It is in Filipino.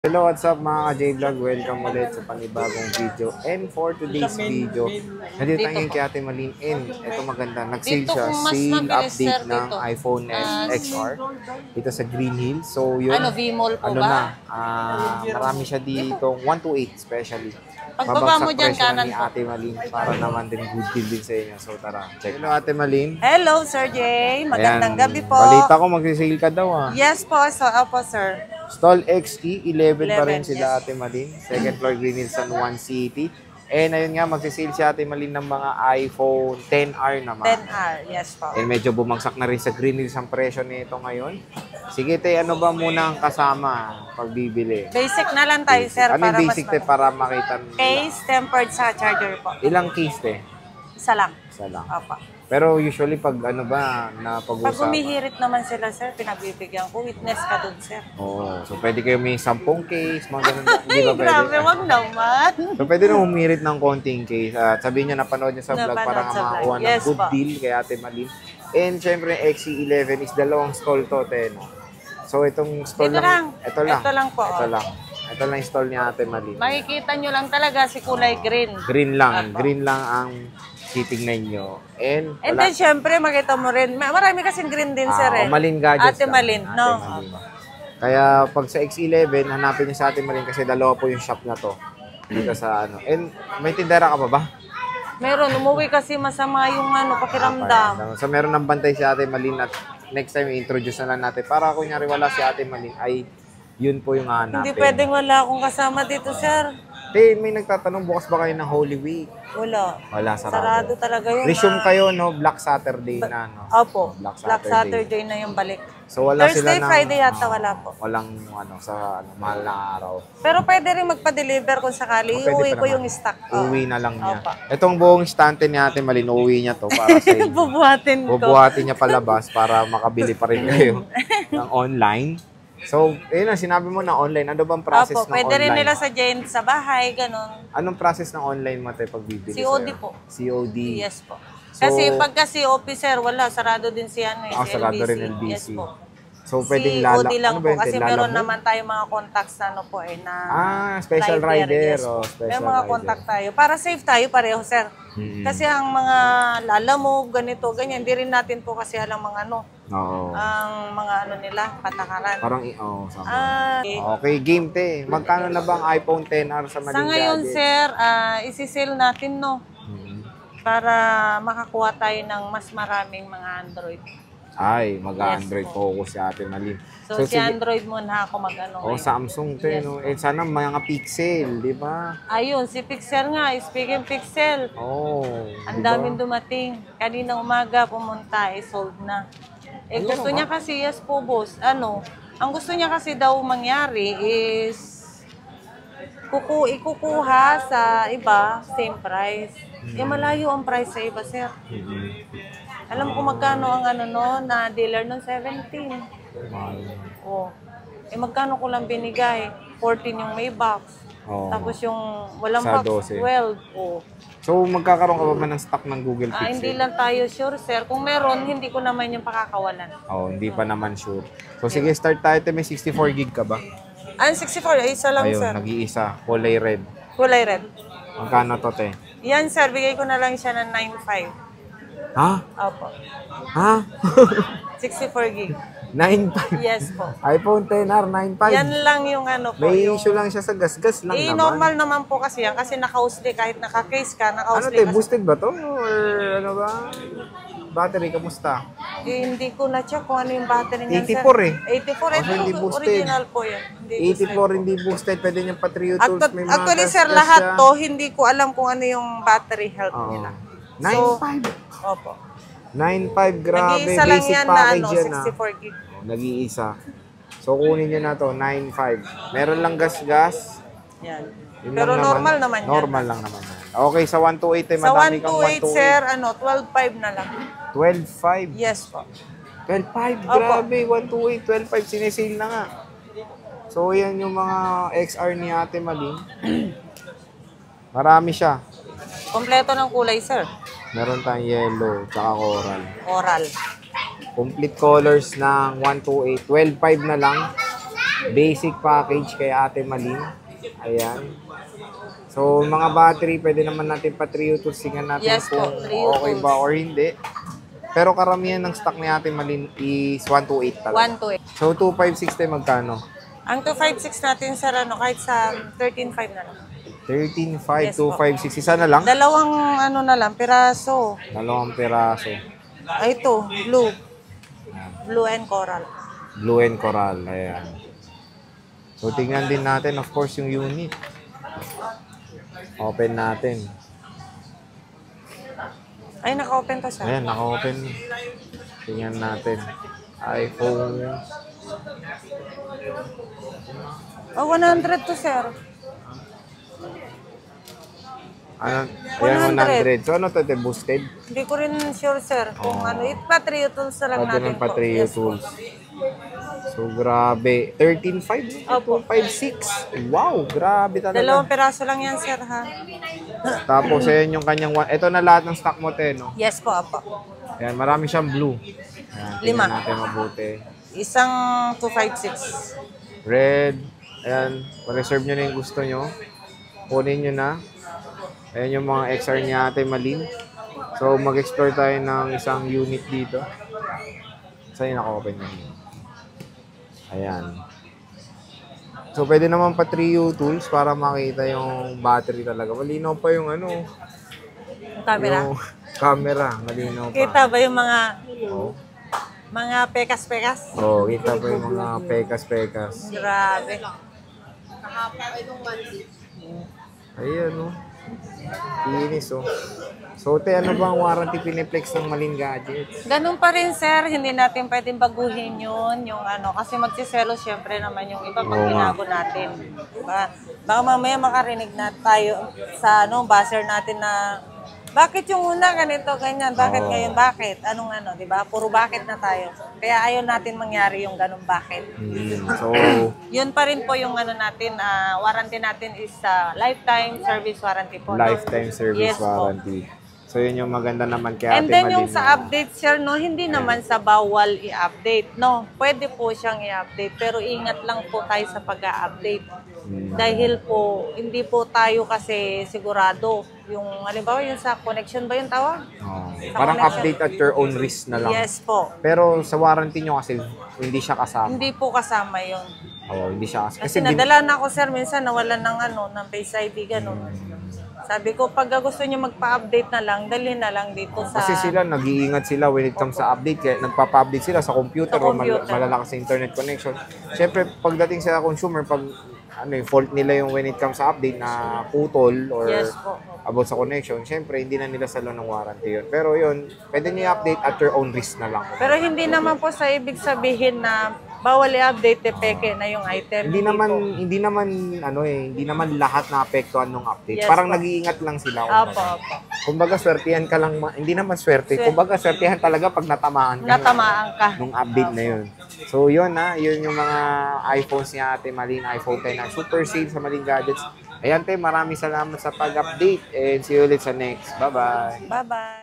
Hello, what's up mga ka-J-Vlog? Welcome ulit sa panibagong video. And for today's video, nandito tayo kay Ate Malin. And ito maganda, nag-sale siya. Sale update ng iPhone XR dito sa Green Hills. So yun, V-Mall po marami siya dito, 128 especially. Pagbaba mo dyan, kanan ni po. Ate Malin para naman din good deal din sa inyo. So tara, check. Hello Ate Malin. Hello, Sir Jay. Magandang gabi po. Balita ko mag-sale ka daw ah. Yes po, opo, sir. Stall XE, 11 pa rin 11, sila yes. Ate Malin. Second floor Green Hills San Juan City. And ayun nga, magsisale si Ate Malin ng mga iPhone 10R naman. 10R, yes po. And medyo bumagsak na rin sa Green Hills ang presyo nito ngayon. Sige te, ano ba muna ang kasama pag bibili? Basic na lang tayo, sir. Ano yung basic te para makita nila? Case, tempered sa charger po. Ilang case te? Isa lang. Isa lang. Opo. Pero usually pag ano ba, na Pag pag-usapan? humihirit naman sila, sir, pinagbibigyan ko. Witness ka dun, sir. Oo. So pwede kayo may 10 case, mga ganun. Hindi ba pwede? Grabe, wag naman. So, pwede na humirit ng konting case. At sabihin nyo, napanood nyo sa vlog Napanood para nga sa vlog. makakuha ng Yes good po. deal kay Ate Malin. And syempre, XC11 is dalawang stall to, no? So, itong stall Ito lang. Ito lang. Ito lang po. Ito lang. Ito lang yung stall ni Ate Malin. Makikita nyo lang talaga si kulay green. Green lang. Apo. Green lang ang titignan nyo. And Then, syempre, makita mo rin. Marami kasing green din, sir, eh. Malin Gadgets Ate lang. Malin, Ate no? Malin. Kaya, pag sa X11, hanapin nyo sa Ate Malin kasi dalawa po yung shop na to. Dito sa ano. And may tindera ka pa ba? Meron, umuwi kasi masama yung pakiramdam. So meron ng bantay si Ate Malin at next time i-introduce na lang natin. Para kunyari wala si Ate Malin ay yun po yung hanapin. Hindi pwedeng wala akong kasama dito, sir. May nagtatanong bukas ba kayo ng Holy Week? Wala. Wala, Sarado talaga yun. Resume kayo, no? Black Saturday na, no? Opo. Black Black Saturday na yung balik. So wala Thursday, sila ng, Friday yata wala po. Walang sa mahal na araw. Pero pwede rin magpa-deliver kung sakali. Pwede Iuwi pa ko naman. yung stock. Uwi na lang niya. Opo. Itong buong stante ni Ate Malin, uwi niya to para sa inyo. Bubuhatin ko. Bubuhatin niya palabas para makabili pa rin kayo ng online. So, yun na, sinabi mo na online. Ano bang process Opo, ng pwede online? rin nila sa sa bahay, ganun. Anong process ng online mo tayo pagbibili COD sa'yo? po. COD. Yes po. So, Kasi pagka COP, sir, wala. Sarado din si si sarado LBC. rin LBC. Yes po. So, pwedeng COD lang ano po. ba yun, Kasi Lala meron mo? naman tayo mga contacts na na special rider. Yes, Oh, po. special May mga rider. contact tayo. Para safe tayo pareho, sir. Kasi ang mga lalamove, ganito, ganyan, hindi rin natin po kasi alam mga Oo. ang mga nila, patakaran. Parang, sama. Okay, game te. Magkano na bang iPhone 10R sa Malin Sa ngayon, Gadgets? sir, isi-sale natin, para makakuha tayo ng mas maraming mga Android. Ay, mag-Android Yes, focus si Ate Malin. So si Android muna ako Oh, Samsung te, Yes, no? Sana mga Pixel, di ba? Ayun, si Pixel nga, speaking Pixel. Oh. Ang daming dumating. Kanina umaga pumunta, sold na. Gusto niya kasi, yes po, boss. Ang gusto niya kasi daw mangyari is ikukuha sa iba, same price. Malayo ang price sa iba, sir. Alam ko magkano ang na dealer nun, 17. Oh. Magkano ko lang binigay? 14 yung may box. Oh. Tapos yung walang Sa box, 12. 12. Oh. So, magkakaroon ka ba man ng stock ng Google Pixel? Hindi lang tayo sure, sir. Kung meron, hindi ko naman yung pakakawalan. Oh, hindi pa naman sure. So, sige, start tayo. May 64 gig ka ba? 64, isa lang, Ayun, sir. nag-iisa. Kulay red. Kulay red. Magkano to, te? Yan, sir. Bigay ko na lang siya ng 9.5. Ha? Opo. Ha? 64 gig. 9.5. Yes po. iPhone 10R, 9.5. Yan lang yung po. May yung... issue lang siya sa gas-gas lang naman. Normal naman po kasi yan. Kasi naka-usli. Kahit naka-case ka, Ano, naka-usli. te? Boosted ba to? Or ano ba? Battery, kamusta? Hindi ko na-check kung ano yung battery niyan, 84 sir. eh. 84. Also, hindi boosted. Original po yan. Hindi 84 hindi boosted. Pwede niyang pa-trio tools. May mga Actually, sir, gas-gas lahat siya. to, hindi ko alam kung ano yung battery health nila. 9.5. Opo. 9.5, grabe. Nag-iisa lang Basic yan na package yan, 64 gig. Nag-iisa. So, kunin nyo na to, 9.5. Meron lang gas-gas. Yan. Yun Pero lang normal naman yan. Normal lang naman yan. Okay, sa 128 Sa madami kang 128, sir, 12.5 na lang. 12.5. Yes po. 12.5, Opo. grabe. 128, 12.5. Sinesale na nga. So, yan yung mga XR ni Ate Malin. Marami siya. Kompleto ng kulay, sir. Meron tayong yellow, tsaka coral. Oral. Complete colors ng 128. 12.5 na lang. basic package kay Ate Malin. Ayan. So, mga battery, pwede naman natin pa trio tools. Tingnan natin Yes po, kung trio okay tools. ba or hindi. Pero karamihan ng stock ni Ate Malin is 128 talaga. 128. So, 2560 magkano? Ang 256 natin, sir, ano, kahit sa 13.5 na lang. 13.5 Yes to po. 560. Isa na lang? Dalawang ano na lang, piraso. Dalawang peraso. Ay, ito, blue. Blue and coral. Blue and coral. Ayan. So, tingnan din natin, of course, yung unit. Open natin. Ay, naka-open to, sir. Ayan, naka-open. Tingnan natin. iPhone. Oh, 100 to, sir. Ano? Ayan, 100. 100. So, ano to? Ito, boosted? Hindi ko rin sure, sir. Kung Oh. ano, Patrio tools na lang Pwede natin ng Patrio Yes po. tools. So, grabe. 13.5? Opo. 5.6. Wow, grabe talaga. Dalawang piraso lang yan, sir, ha? Tapos, ayan yung kanyang one. Ito na lahat ng stock mo, te, no? Yes po, apo. Ayan, marami siyang blue. Ayan, tingnan 5. natin mabuti. Isang 256. Red. Ayan, pa-reserve nyo na yung gusto nyo. Kunin nyo na. Ayan yung mga XR ni Ate Malin. So, mag-explore tayo ng isang unit dito. Saan yung naka-open nyo? Ayan. So, pwede naman pa trio tools para makita yung battery talaga. Malinaw pa yung ano. Yung camera. Yung camera. Malinaw pa. Kita ba yung Oh. mga pekas-pekas? Oh, kita pa yung mga pekas-pekas. Grabe. Ayan, oh. Kinis, oh. So, te, ano ba ang warranty piniplex ng Malin Gadgets? Ganun pa rin, sir. Hindi natin pwedeng baguhin yun. Yung ano, kasi magsiselo syempre naman yung iba pag Oo nga. binago natin. Diba? Baka mamaya makarinig na tayo sa ano, buzzer natin na bakit yung una ganito, ganyan? Bakit Oo. ngayon? Bakit? Anong ano, di ba? Puro bakit na tayo. Kaya ayaw natin mangyari yung ganun bakit. So, Yun pa rin po yung ano natin, warranty natin is lifetime service warranty po. no? lifetime service Yes po. warranty. So, yun yung maganda naman kay And Ate then Malin. yung sa update, sir, no, hindi naman sa bawal i-update, no. Pwede po siyang i-update, pero ingat lang po tayo sa pag-update. Dahil po, hindi po tayo kasi sigurado. Yung, halimbawa, yung sa connection ba yung tawag? Oh, Sa parang connection. update at your own risk na lang. Yes po. Pero sa warranty nyo kasi, hindi siya kasama. Hindi po kasama yun. Oh, hindi siya kasama. Kasi nadala na ako, sir, minsan nawalan ng ano, ng Face ID, ganun. Sabi ko, pag gusto niyo magpa-update na lang, dalhin na lang dito sa... Kasi sila, nag-iingat sila when it comes sa update. Kaya nagpapa-update sila sa computer, Sa computer. o malalakas sa internet connection. Siyempre, pagdating sa consumer, pag ano yung fault nila yung when it comes sa update na putol or Yes po. about sa connection, siyempre, hindi na nila salo ng warranty yun. Pero yun, pwede niyo i-update at your own risk na lang. Pero hindi naman po sa ibig sabihin na bawal i-update, peke na yung item. Hindi naman po. hindi naman lahat naapektuhan ng update. Yes, Parang po. nag-iingat lang sila. Opo, opo. Kumbaga, swertihan ka lang, hindi naman swerte. Kumbaga, swertihan talaga pag natamaan ka Natamaan ka. nung update na yun. So, yun yun yung mga iPhones ni Ate Malin, iPhone 10 na super sale sa Malin Gadgets. Ayan, te, maraming salamat sa pag-update and see you ulit sa next. Bye-bye! Bye-bye.